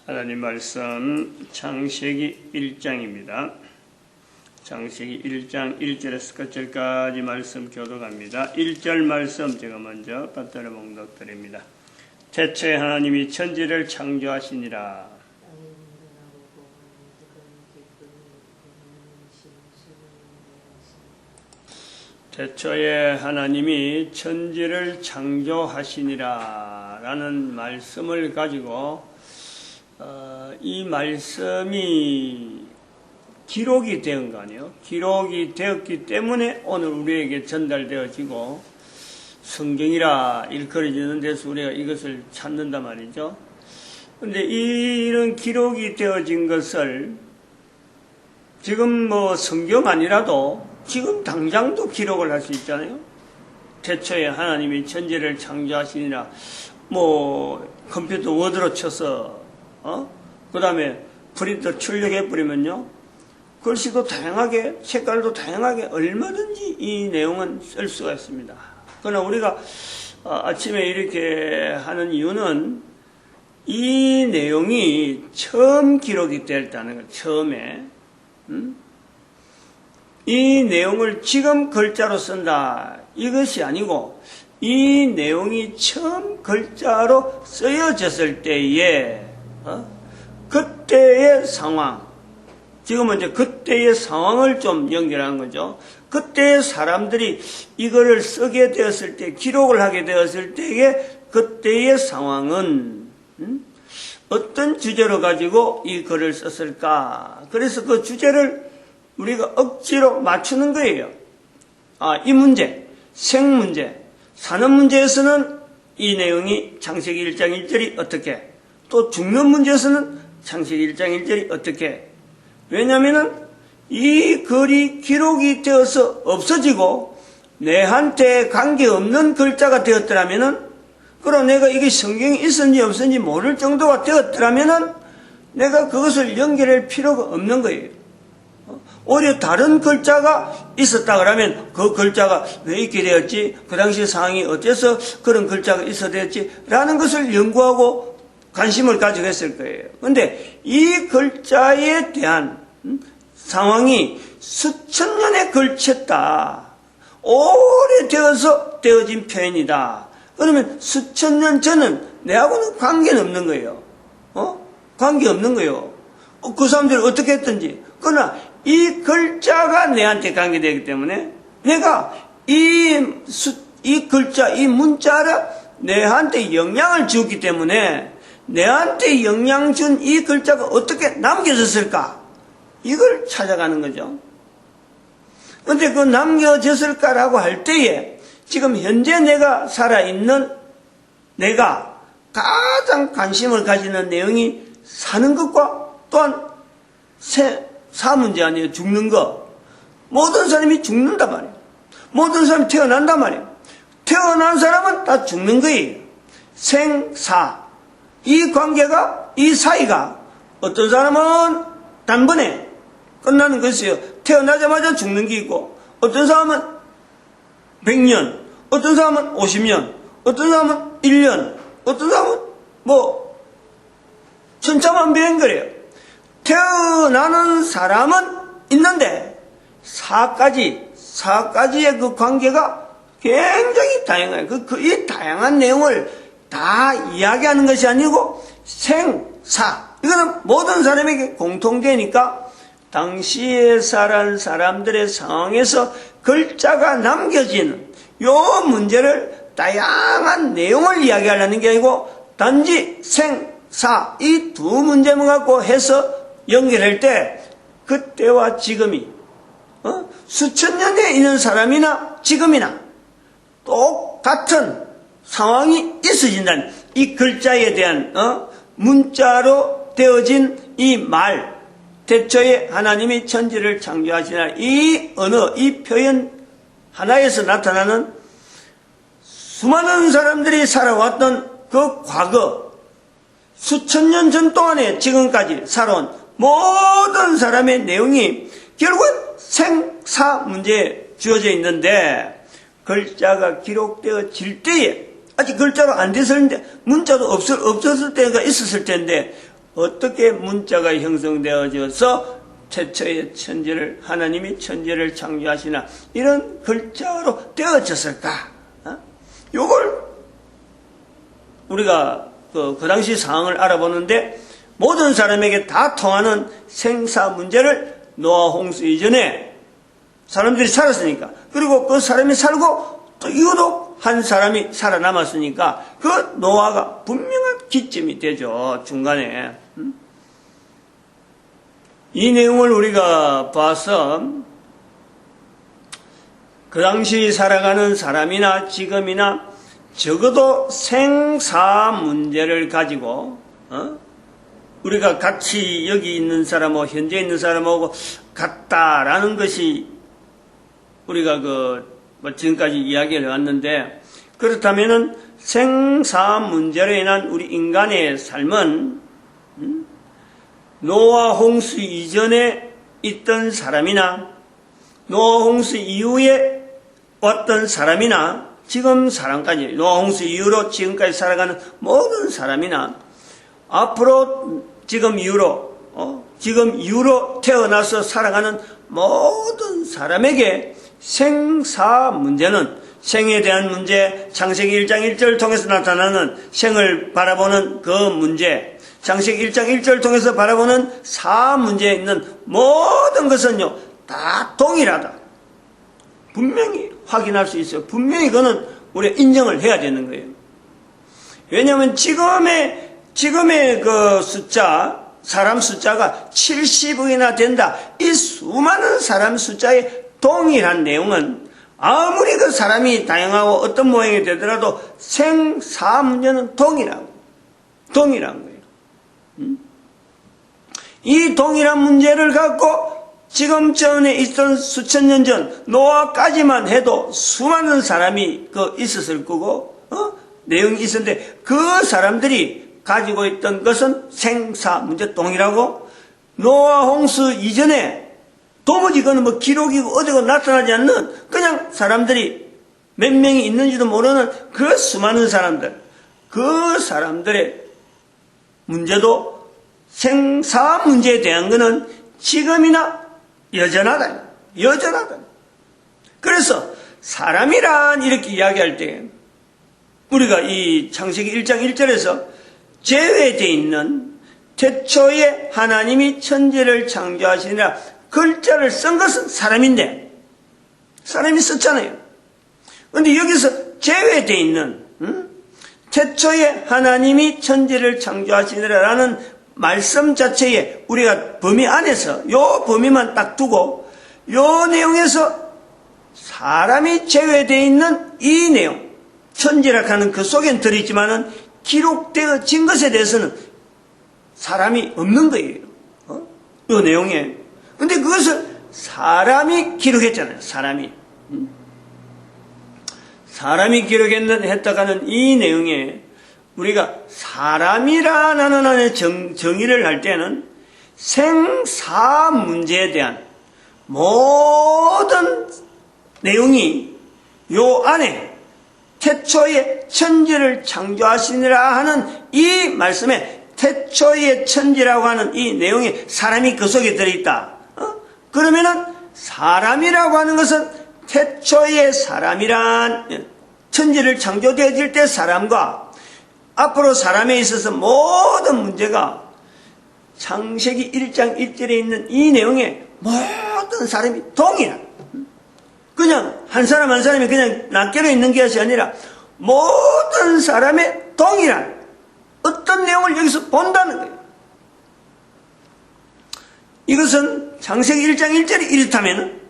하나님 말씀 창세기 1장입니다. 창세기 1장 1절에서 끝절까지 말씀 교독합니다. 1절 말씀 제가 먼저 받들어 봉독드립니다. 태초에 하나님이 천지를 창조하시니라. 태초에 하나님이 천지를 창조하시니라 라는 말씀을 가지고 이 말씀이 기록이 된 거 아니에요? 기록이 되었기 때문에 오늘 우리에게 전달되어지고 성경이라 일컬어지는 데서 우리가 이것을 찾는단 말이죠. 그런데 이런 기록이 되어진 것을 지금 성경 아니라도 지금 당장도 기록을 할 수 있잖아요. 태초에 하나님이 천지를 창조하시니라. 컴퓨터 워드로 쳐서 그 다음에 프린터 출력해버리면요. 글씨도 다양하게, 색깔도 다양하게 얼마든지 이 내용은 쓸 수가 있습니다. 그러나 우리가 아침에 이렇게 하는 이유는 이 내용이 처음 기록이 됐다는 것, 처음에. 이 내용을 지금 글자로 쓴다. 이것이 아니고 이 내용이 처음 글자로 쓰여졌을 때에 그때의 상황, 지금은 이제 그때의 상황을 좀 연결한 거죠. 그때의 사람들이 이거를 쓰게 되었을 때, 기록을 하게 되었을 때의 그때의 상황은 어떤 주제로 가지고 이 글을 썼을까? 그래서 그 주제를 우리가 억지로 맞추는 거예요. 이 문제, 생 문제, 사는 문제에서는 이 내용이 창세기 1장 1절이 어떻게, 또 죽는 문제에서는 창세기 1장 1절이 어떻게. 왜냐하면 이 글이 기록이 되어서 없어지고 내한테 관계없는 글자가 되었더라면, 그럼 내가 이게 성경에 있었는지 없었는지 모를 정도가 되었더라면 내가 그것을 연결할 필요가 없는 거예요. 오히려 다른 글자가 있었다 그러면 그 글자가 왜 있게 되었지, 그 당시 상황이 어때서 그런 글자가 있어야 되었지 라는 것을 연구하고 관심을 가지고 했을 거예요. 그런데 이 글자에 대한 상황이 수천 년에 걸쳤다. 오래되어서 되어진 표현이다. 그러면 수천 년 전은 내하고는 관계는 없는 거예요. 관계 없는 거예요. 그 사람들이 어떻게 했든지. 그러나 이 글자가 내한테 관계되기 때문에 내가 이 글자, 이 문자를 내한테 영향을 주었기 때문에 내한테 영향 준 이 글자가 어떻게 남겨졌을까? 이걸 찾아가는 거죠. 그런데 그 남겨졌을까라고 할 때에 지금 현재 내가 살아있는 내가 가장 관심을 가지는 내용이 사는 것과 또한 사 문제 아니에요. 죽는 거. 모든 사람이 죽는단 말이에요. 모든 사람이 태어난단 말이에요. 태어난 사람은 다 죽는 거예요. 생사. 이 관계가, 이 사이가 어떤 사람은 단번에 끝나는 것이에요. 태어나자마자 죽는 게 있고, 어떤 사람은 100년, 어떤 사람은 50년, 어떤 사람은 1년, 어떤 사람은 천차만별인 거래요. 태어나는 사람은 있는데 사까지의 그 관계가 굉장히 다양해요. 이 다양한 내용을 다 이야기하는 것이 아니고 생사, 이거는 모든 사람에게 공통되니까 당시에 살아온 사람들의 상황에서 글자가 남겨지는 요 문제를 다양한 내용을 이야기하려는 게 아니고 단지 생사 이 두 문제만 갖고 해서 연결할 때 그때와 지금이 수천 년에 있는 사람이나 지금이나 똑같은 상황이 있어진다는 이 글자에 대한 문자로 되어진 이 말, 태초에 하나님이 천지를 창조하시나 이 언어, 이 표현 하나에서 나타나는 수많은 사람들이 살아왔던 그 과거, 수천 년 전 동안에 지금까지 살아온 모든 사람의 내용이 결국은 생사 문제에 주어져 있는데, 글자가 기록되어질 때에 아직 글자가 안 됐었는데 문자도 없었을 때가 있었을 텐데 어떻게 문자가 형성되어져서 태초에 천지를, 하나님이 천지를 창조하시나 이런 글자로 되어졌을까? 요걸 우리가 그 당시 상황을 알아보는데 모든 사람에게 다 통하는 생사 문제를 노아 홍수 이전에 사람들이 살았으니까, 그리고 그 사람이 살고 또 이후도 한 사람이 살아남았으니까 그 노아가 분명한 기점이 되죠. 중간에. 이 내용을 우리가 봐서 그 당시 살아가는 사람이나 지금이나 적어도 생사 문제를 가지고 우리가 같이 여기 있는 사람하고 현재 있는 사람하고 같다라는 것이 우리가 지금까지 이야기를 해왔는데, 그렇다면은 생사 문제로 인한 우리 인간의 삶은 노아 홍수 이전에 있던 사람이나 노아 홍수 이후에 왔던 사람이나 지금 사람까지, 노아 홍수 이후로 지금까지 살아가는 모든 사람이나 앞으로 지금 이후로 태어나서 살아가는 모든 사람에게 생사 문제는, 생에 대한 문제, 창세기 1장 1절을 통해서 나타나는 생을 바라보는 그 문제, 창세기 1장 1절을 통해서 바라보는 사 문제에 있는 모든 것은요, 다 동일하다. 분명히 확인할 수 있어요. 분명히 그거는 우리가 인정을 해야 되는 거예요. 왜냐하면 지금의 그 숫자, 사람 숫자가 70억이나 된다. 이 수많은 사람 숫자의 동일한 내용은 아무리 그 사람이 다양하고 어떤 모양이 되더라도 생사 문제는 동일한 거예요. 이 동일한 문제를 갖고 지금 전에 있던 수천 년 전 노아까지만 해도 수많은 사람이 있었을 거고 내용이 있었는데, 그 사람들이 가지고 있던 것은 생사 문제 동일하고, 노아 홍수 이전에 도무지 그거는 기록이고 어디고 나타나지 않는 그냥 사람들이 몇 명이 있는지도 모르는 그 수많은 사람들, 그 사람들의 문제도 생사 문제에 대한 것은 지금이나 여전하다. 그래서 사람이란 이렇게 이야기할 때 우리가 이 창세기 1장 1절에서 제외되어 있는 태초에 하나님이 천지를 창조하시니라 글자를 쓴 것은 사람인데, 사람이 썼잖아요. 그런데 여기서 제외되어 있는 태초에 하나님이 천지를 창조하시니라라는 말씀 자체에 우리가 범위 안에서 요 범위만 딱 두고 요 내용에서 사람이 제외되어 있는 이 내용, 천지라 하는 그 속엔 들어있지만은 기록되어진 것에 대해서는 사람이 없는 거예요. 이 내용에. 근데 그것을 사람이 기록했잖아요. 사람이 기록했다가는 이 내용에 우리가 사람이라는 안에 정의를 할 때는 생사 문제에 대한 모든 내용이 요 안에 태초에 천지를 창조하시니라 하는 이 말씀에 태초의 천지라고 하는 이 내용에 사람이 그 속에 들어있다. 그러면은 사람이라고 하는 것은 태초의 사람이란 천지를 창조되어질 때 사람과 앞으로 사람에 있어서 모든 문제가 창세기 1장 1절에 있는 이 내용에 모든 사람이 동일한, 그냥 한 사람 한 사람이 그냥 낱개로 있는 것이 아니라 모든 사람의 동일한 어떤 내용을 여기서 본다는 거예요. 이것은 창세기 1장 1절이 이렇다면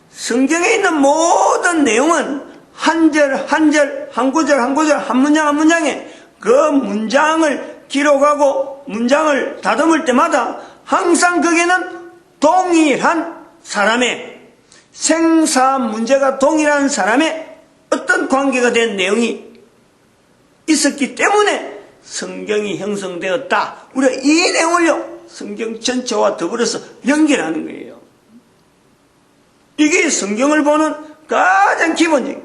성경에 있는 모든 내용은 한 절 한 절, 한 구절 한 구절, 한 문장 한 문장에 그 문장을 기록하고 문장을 다듬을 때마다 항상 거기에는 동일한 사람의 생사 문제가 동일한 사람의 어떤 관계가 된 내용이 있었기 때문에 성경이 형성되었다. 우리가 이 내용을요, 성경 전체와 더불어서 연결하는 거예요. 이게 성경을 보는 가장 기본적인,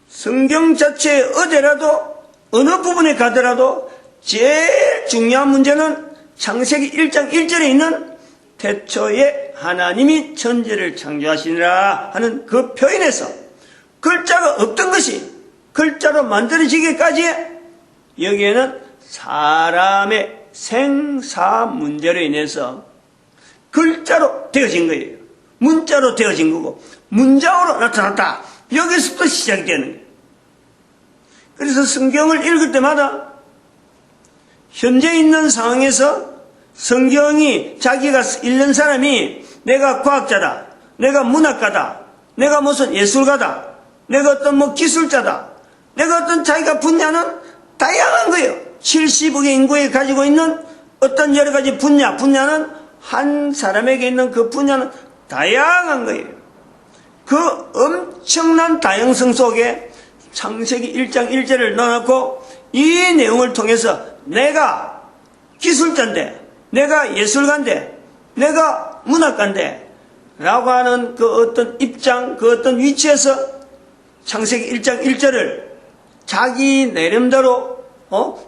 성경 자체에 어디라도 어느 부분에 가더라도 제일 중요한 문제는 창세기 1장 1절에 있는 태초에 하나님이 천지를 창조하시니라 하는 그 표현에서 글자가 없던 것이 글자로 만들어지기까지 여기에는 사람의 생사 문제로 인해서 글자로 되어진 거예요. 문자로 되어진 거고 문장으로 나타났다. 여기서부터 시작이 되는 거예요. 그래서 성경을 읽을 때마다 현재 있는 상황에서 성경이 자기가 읽는 사람이 내가 과학자다, 내가 문학가다, 내가 무슨 예술가다, 내가 어떤 뭐 기술자다, 내가 어떤 자기가 분야는 다양한 거예요. 70억의 인구에 가지고 있는 어떤 여러 가지 분야는 한 사람에게 있는 그 분야는 다양한 거예요. 그 엄청난 다양성 속에 창세기 1장 1절을 넣어놓고 이 내용을 통해서 내가 기술자인데, 내가 예술가인데, 내가 문학가인데 라고 하는 그 어떤 입장, 그 어떤 위치에서 창세기 1장 1절을 자기 나름대로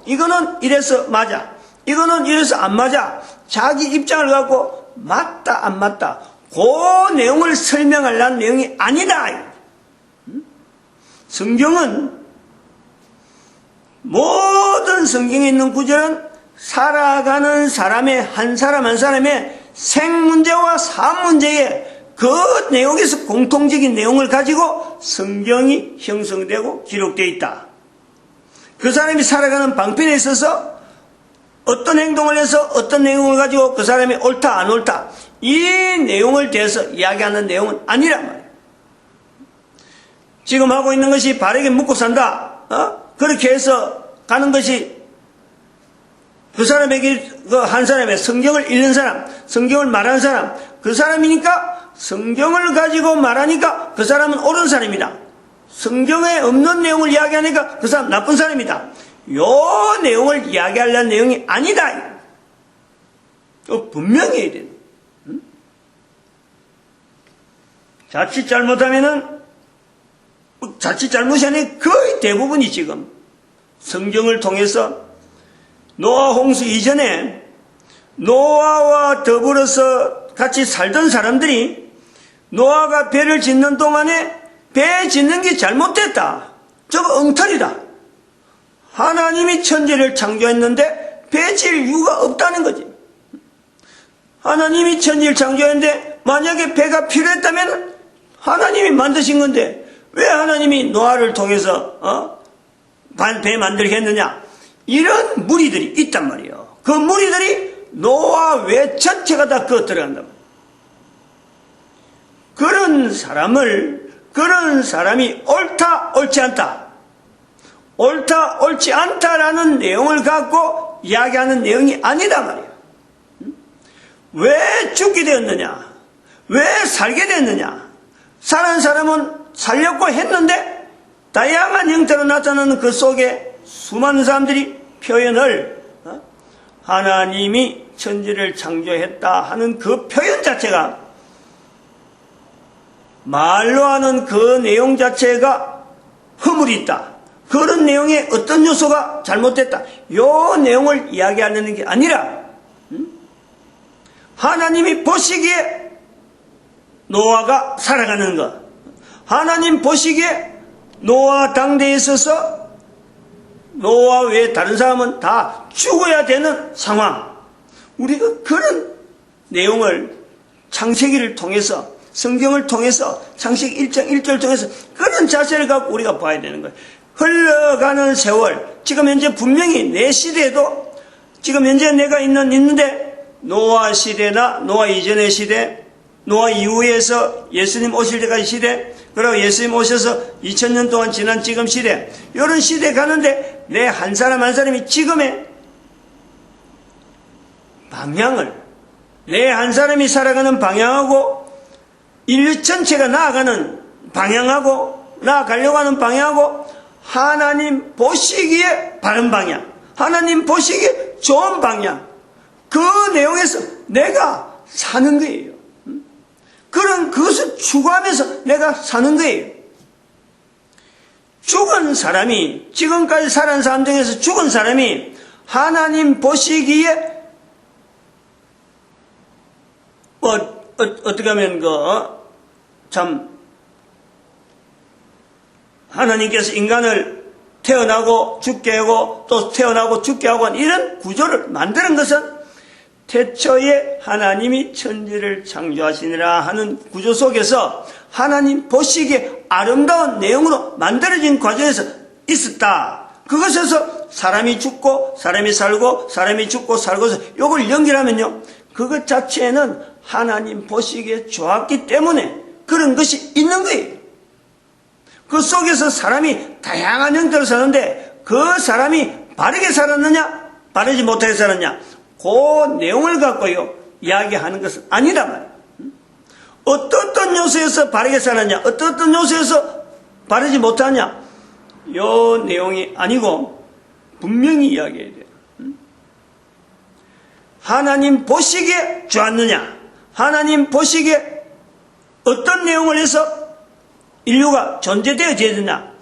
이거는 이래서 맞아, 이거는 이래서 안 맞아, 자기 입장을 갖고 맞다 안 맞다 그 내용을 설명하려는 내용이 아니다. 성경은 모든 성경에 있는 구절은 살아가는 사람의 한 사람 한 사람의 생문제와 삶문제의 그 내용에서 공통적인 내용을 가지고 성경이 형성되고 기록되어 있다. 그 사람이 살아가는 방편에 있어서 어떤 행동을 해서 어떤 내용을 가지고 그 사람이 옳다 안 옳다 이 내용을 대해서 이야기하는 내용은 아니란 말이에요. 지금 하고 있는 것이 바르게 묻고 산다. 그렇게 해서 가는 것이 그 사람에게 그 한 사람의 성경을 읽는 사람, 성경을 말하는 사람, 그 사람이니까 성경을 가지고 말하니까 그 사람은 옳은 사람이다. 성경에 없는 내용을 이야기하니까 그 사람 나쁜 사람이다. 요 내용을 이야기하려는 내용이 아니다. 분명히 해야 돼요. 자칫 잘못하면은 자칫 잘못이 아니라 거의 대부분이 지금 성경을 통해서 노아 홍수 이전에 노아와 더불어서 같이 살던 사람들이 노아가 배를 짓는 동안에 배 짓는 게 잘못됐다. 저거 엉터리다. 하나님이 천지를 창조했는데 배 질 이유가 없다는 거지. 하나님이 천지를 창조했는데 만약에 배가 필요했다면 하나님이 만드신 건데 왜 하나님이 노아를 통해서 배 만들게 했느냐. 이런 무리들이 있단 말이에요. 그 무리들이 노아 외 전체가 다 그거 들어간다. 그런 사람이 옳다 옳지 않다, 옳다 옳지 않다라는 내용을 갖고 이야기하는 내용이 아니다 말이에요. 왜 죽게 되었느냐, 왜 살게 됐느냐, 사는 사람은 살려고 했는데 다양한 형태로 나타나는 그 속에 수많은 사람들이 표현을 하나님이 천지를 창조했다 하는 그 표현 자체가, 말로 하는 그 내용 자체가 허물이 있다, 그런 내용에 어떤 요소가 잘못됐다, 요 내용을 이야기하려는 게 아니라 하나님이 보시기에 노아가 살아가는 것, 하나님 보시기에 노아 당대에 있어서 노아 외에 다른 사람은 다 죽어야 되는 상황, 우리가 그런 내용을 창세기를 통해서, 성경을 통해서, 창세기 1장 1절을 통해서 그런 자세를 갖고 우리가 봐야 되는 거예요. 흘러가는 세월, 지금 현재 분명히 내 시대에도, 지금 현재 내가 있는데 노아 시대나 노아 이전의 시대, 노아 이후에서 예수님 오실 때까지 시대, 그리고 예수님 오셔서 2000년 동안 지난 지금 시대, 이런 시대 가는데 내 한 사람 한 사람이 지금의 방향을, 내 한 사람이 살아가는 방향하고 인류 전체가 나아가는 방향하고 나아가려고 하는 방향하고 하나님 보시기에 바른 방향, 하나님 보시기에 좋은 방향, 그 내용에서 내가 사는 거예요. 그런 그것을 추구하면서 내가 사는 거예요. 죽은 사람이, 지금까지 살아온 사람 중에서 죽은 사람이 하나님 보시기에 어떻게 하면 참 하나님께서 인간을 태어나고 죽게 하고 또 태어나고 죽게 하고 이런 구조를 만드는 것은 태초에 하나님이 천지를 창조하시니라 하는 구조 속에서 하나님 보시기에 아름다운 내용으로 만들어진 과정에서 있었다. 그것에서 사람이 죽고 사람이 살고 사람이 죽고 살고서 이걸 연결하면요, 그것 자체는 하나님 보시기에 좋았기 때문에 그런 것이 있는 거예요. 그 속에서 사람이 다양한 형태로 사는데 그 사람이 바르게 살았느냐 바르지 못하게 살았냐, 그 내용을 갖고요 이야기하는 것은 아니란 말이에요. 어떤 요소에서 바르게 살았냐, 어떤 요소에서 바르지 못하냐, 요 내용이 아니고 분명히 이야기해야 돼요. 하나님 보시기에 좋았느냐, 하나님 보시기에 어떤 내용을 해서 인류가 존재되어져야 되냐,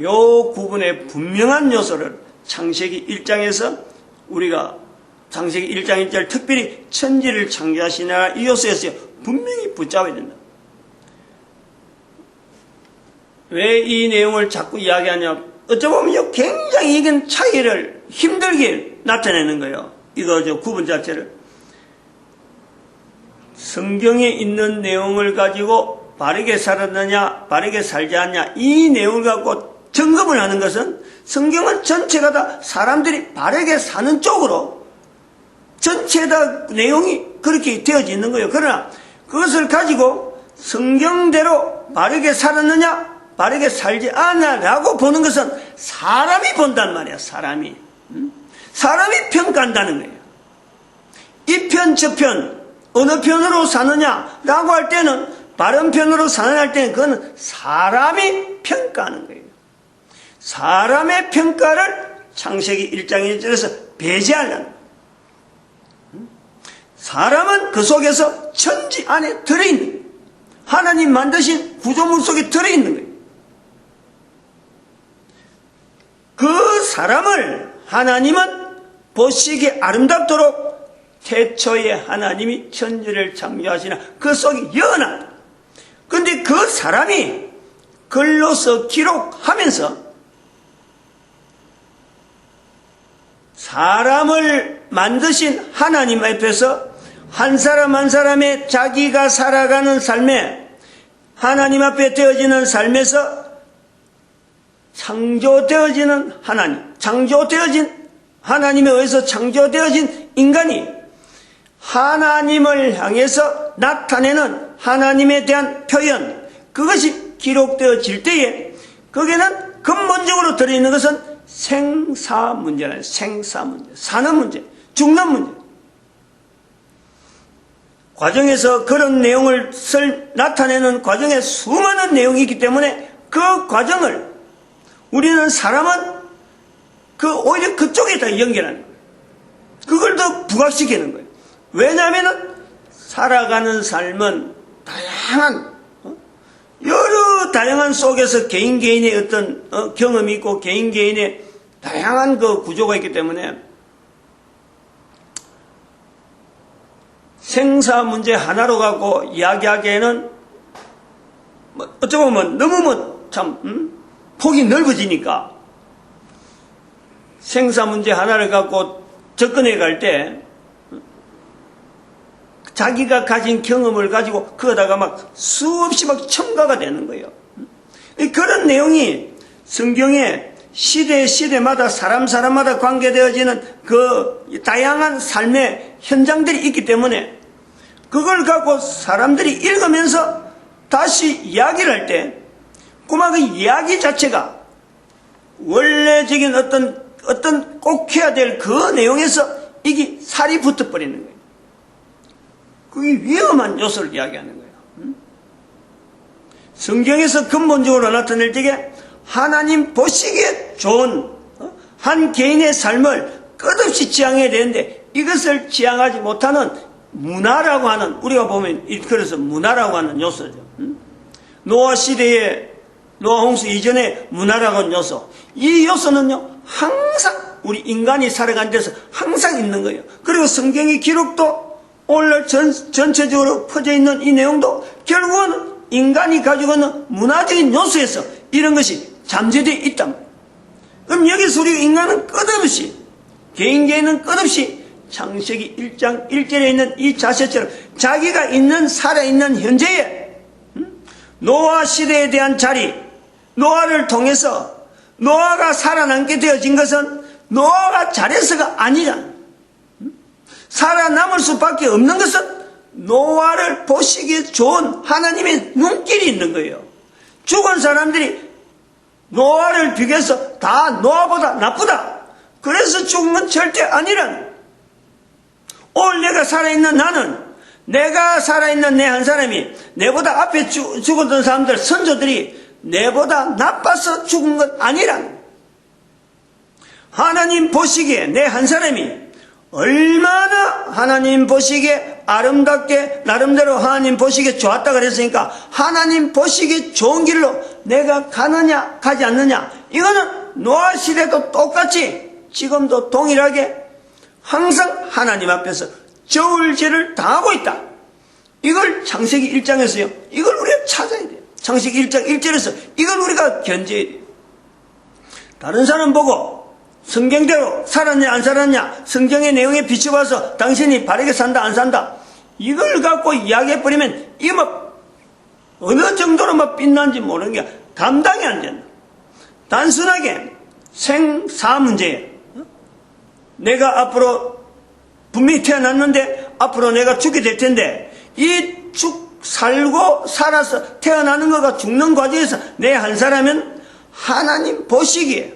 요 구분의 분명한 요소를 창세기 1장에서 우리가 창세기 1장 1절 특별히 천지를 창조하시나 이 요소에서 분명히 붙잡아야 된다. 왜 이 내용을 자꾸 이야기하냐, 어쩌보면 굉장히 이건 차이를 힘들게 나타내는 거예요. 이거 구분 자체를. 성경에 있는 내용을 가지고 바르게 살았느냐 바르게 살지 않냐 이 내용을 갖고 점검을 하는 것은, 성경은 전체가 다 사람들이 바르게 사는 쪽으로 전체 다 내용이 그렇게 되어져 있는 거예요. 그러나 그것을 가지고 성경대로 바르게 살았느냐 바르게 살지 않냐라고 보는 것은 사람이 본단 말이야. 사람이 평가한다는 거예요. 이 편 저 편 어느 편으로 사느냐라고 할 때는, 바른 편으로 사느냐 할 때는 그거는 사람이 평가하는 거예요. 사람의 평가를 창세기 1장 1절에서 배제하려는 거예요. 사람은 그 속에서 천지 안에 들어있는 거예요. 하나님 만드신 구조물 속에 들어있는 거예요. 그 사람을 하나님은 보시기에 아름답도록 태초에 하나님이 천지를 창조하시나 그 속이 연하다. 그런데 그 사람이 글로서 기록하면서 사람을 만드신 하나님 앞에서 한 사람 한 사람의 자기가 살아가는 삶에, 하나님 앞에 되어지는 삶에서 창조되어지는 하나님, 창조되어진 하나님에 의해서 창조되어진 인간이 하나님을 향해서 나타내는 하나님에 대한 표현, 그것이 기록되어질 때에 거기에는 근본적으로 들어있는 것은 생사 문제라요. 생사 문제, 사는 문제, 죽는 문제. 과정에서 그런 내용을 나타내는 과정에 수많은 내용이 있기 때문에 그 과정을 우리는, 사람은 오히려 그쪽에다 연결하는 거예요. 그걸 더 부각시키는 거예요. 왜냐하면 살아가는 삶은 여러 다양한 속에서 개인의 어떤 경험이 있고 개인의 다양한 그 구조가 있기 때문에 생사 문제 하나로 갖고 이야기하기에는 어쩌면 너무 폭이 넓어지니까 생사 문제 하나를 갖고 접근해 갈 때 자기가 가진 경험을 가지고 그거다가 막 수없이 막 첨가가 되는 거예요. 그런 내용이 성경에 시대마다 사람마다 관계되어지는 그 다양한 삶의 현장들이 있기 때문에 그걸 갖고 사람들이 읽으면서 다시 이야기를 할 때 꼬마 그 이야기 자체가 원래적인 어떤 꼭 해야 될 그 내용에서 이게 살이 붙어버리는 거예요. 그게 위험한 요소를 이야기하는 거예요. 성경에서 근본적으로 나타낼 때에 하나님 보시기에 좋은 한 개인의 삶을 끝없이 지향해야 되는데 이것을 지향하지 못하는 문화라고 하는, 우리가 보면 그래서 문화라고 하는 요소죠. 노아 시대에, 노아 홍수 이전의 문화라고 하는 요소, 이 요소는요 항상 우리 인간이 살아간 데서 항상 있는 거예요. 그리고 성경의 기록도 오늘날 전체적으로 퍼져 있는 이 내용도 결국은 인간이 가지고 있는 문화적인 요소에서 이런 것이 잠재되어 있단 말이에요. 그럼 여기서 우리 인간은 끝없이 개인은 끝없이 창세기 1장 1절에 있는 이 자세처럼 자기가 있는 살아있는 현재에 노아 시대에 대한 자리, 노아를 통해서 노아가 살아남게 되어진 것은 노아가 잘해서가 아니잖아. 살아남을 수밖에 없는 것은 노아를 보시기에 좋은 하나님의 눈길이 있는 거예요. 죽은 사람들이 노아를 비교해서 다 노아보다 나쁘다. 그래서 죽은 건 절대 아니란. 오늘 내가 살아있는 나는, 내가 살아있는 내 한 사람이 내보다 앞에 죽었던 사람들, 선조들이 내보다 나빠서 죽은 건 아니란. 하나님 보시기에 내 한 사람이 얼마나 하나님 보시기에 아름답게 나름대로 하나님 보시기에 좋았다 그랬으니까 하나님 보시기에 좋은 길로 내가 가느냐 가지 않느냐, 이거는 노아 시대도 똑같이 지금도 동일하게 항상 하나님 앞에서 저울죄를 당하고 있다. 이걸 창세기 1장에서요 이걸 우리가 찾아야 돼요. 창세기 1장 1절에서 이걸 우리가 견제해야 돼요. 다른 사람 보고 성경대로 살았냐 안 살았냐, 성경의 내용에 비춰봐서 당신이 바르게 산다 안 산다, 이걸 갖고 이야기해버리면 이게 뭐 어느 정도로 뭐 빛난지 모르는 게 감당이 안 된다. 단순하게 생사 문제에 내가 앞으로 분명히 태어났는데 앞으로 내가 죽게 될 텐데 이 살고 살아서 태어나는 거가 죽는 과정에서 내 한 사람은 하나님 보시기에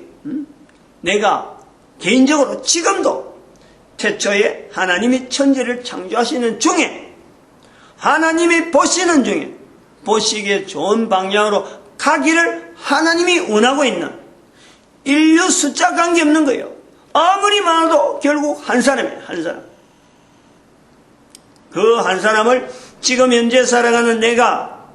내가 개인적으로 지금도 태초에 하나님이 천지를 창조하시는 중에 하나님이 보시는 중에 보시기에 좋은 방향으로 가기를 하나님이 원하고 있는 인류 숫자 관계없는 거예요. 아무리 많아도 결국 한 사람이에요. 한 사람. 그 한 사람을 지금 현재 살아가는 내가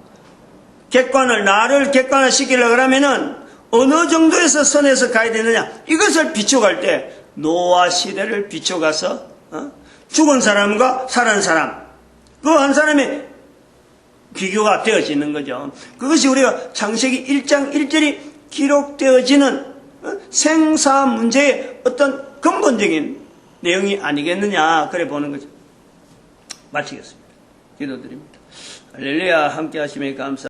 나를 객관화시키려고 하면은 어느 정도에서 선에서 가야 되느냐, 이것을 비춰갈 때 노아 시대를 비춰가서 죽은 사람과 살은 사람, 그 한 사람의 비교가 되어지는 거죠. 그것이 우리가 창세기 1장 1절이 기록되어지는 생사 문제의 어떤 근본적인 내용이 아니겠느냐, 그래 보는 거죠. 마치겠습니다. 기도드립니다. 할렐루야. 함께 하시면 감사합니다.